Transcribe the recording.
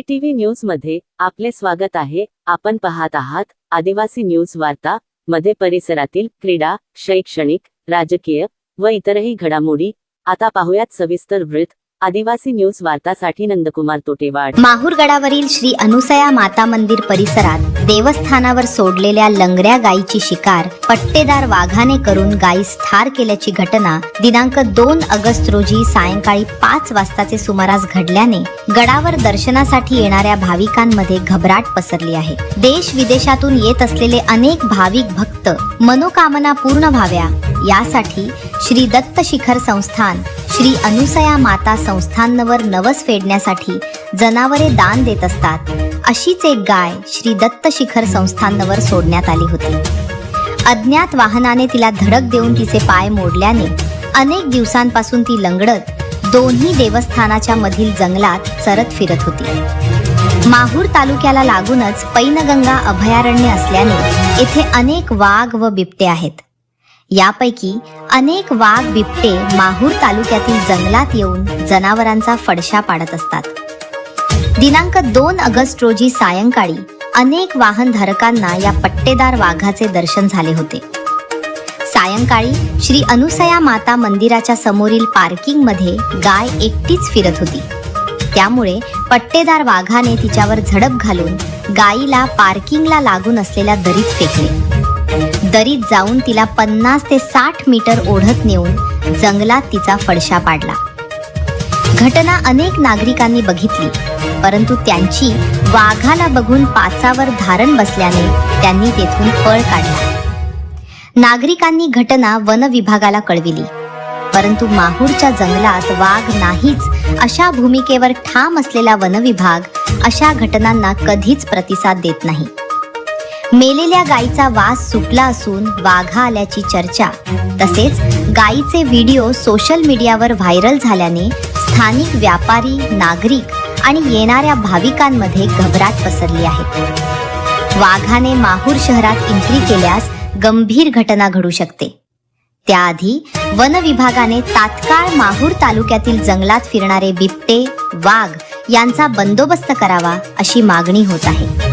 ATV news मध्ये आपले स्वागत आहे। आपण पाहत आहात आदिवासी न्यूज वार्ता मध्ये परिसरातील क्रीडा, शैक्षणिक, राजकीय व इतरही घडामोडी। आता पाहूयात सविस्तर वृत्त। आदिवासी न्यूज वार्तासाठी नंदकुमार तोटेवाड। माहूर गडावरील श्री अनुसया माता मंदिर परिसरात देवस्थानावर सोडलेल्या लंगड्या गायीची शिकार पट्टेदार वाघाने करून गायीस ठार केल्याची घटना दिनांक 2 ऑगस्ट रोजी सायंकाळी 5 वाजताचे सुमारास घडल्याने गडावर दर्शनासाठी येणाऱ्या भाविकांमध्ये घबराट पसरली आहे। देश विदेशातून येत असलेले अनेक भाविक भक्त मनोकामना पूर्ण व्हाव्या यासाठी श्री दत्त शिखर संस्थान, श्री अनुसया माता संस्थानवर नवस फेडण्यासाठी जनावरे दान देत असतात। अशीच एक गाय श्री दत्त शिखर संस्थानवर सोडण्यात आली होती। अज्ञात वाहनाने तिला धडक देऊन तिचे पाय मोडल्याने अनेक दिवसांपासून ती लंगडत दोन्ही देवस्थानाच्या मधील जंगलात चरत फिरत होती। माहूर तालुक्याला लागूनच पैनगंगा अभयारण्य असल्याने येथे अनेक वाघ व बिबटे आहेत। यापैकी अनेक वाघ बिबटे माहूर तालुक्यातील जंगलात येऊन जनावरांचा फडशा पाडत असतात। दिनांक 2 ऑगस्ट रोजी सायंकाळी अनेक वाहनधारकांना या पट्टेदार वाघाचे दर्शन झाले होते। सायंकाळी श्री अनुसया माता मंदिराच्या समोरील पार्किंग मध्ये गाय एकटीच फिरत होती। त्यामुळे पट्टेदार वाघाने तिच्यावर झडप घालून गायीला पार्किंगला लागून असलेल्या दरीत फेकले। दरीत जाऊन तिला 50 ते 60 मीटर ओढत नेऊन जंगलात तिचा फडशा पाडला। घटना अनेक नागरिकांनी बघितली, परंतु त्यांची वाघाला बघून पाचावर धारण बसल्याने त्यांनी तेथून पळ काढला। नागरिकांनी घटना वन विभागाला कळविली, परंतु माहूरच्या जंगलात वाघ नाहीच अशा भूमिकेवर ठाम असलेला वन विभाग अशा घटनांना कधीच प्रतिसाद देत नाही। मेलेल्या गायीचा वास सुटला असून वाघा आल्याची चर्चा तसेच गायीचे व्हिडिओ सोशल मीडियावर व्हायरल झाल्याने स्थानिक व्यापारी, नागरिक आणि येणाऱ्या भाविकांमध्ये घबराट पसरली आहे। वाघाने माहूर शहरात एंट्री केल्यास गंभीर घटना घडू शकते। त्याआधी वन विभागाने तात्काळ माहूर तालुक्यातील जंगलात फिरणारे बिबटे, वाघ यांचा बंदोबस्त करावा अशी मागणी होत आहे।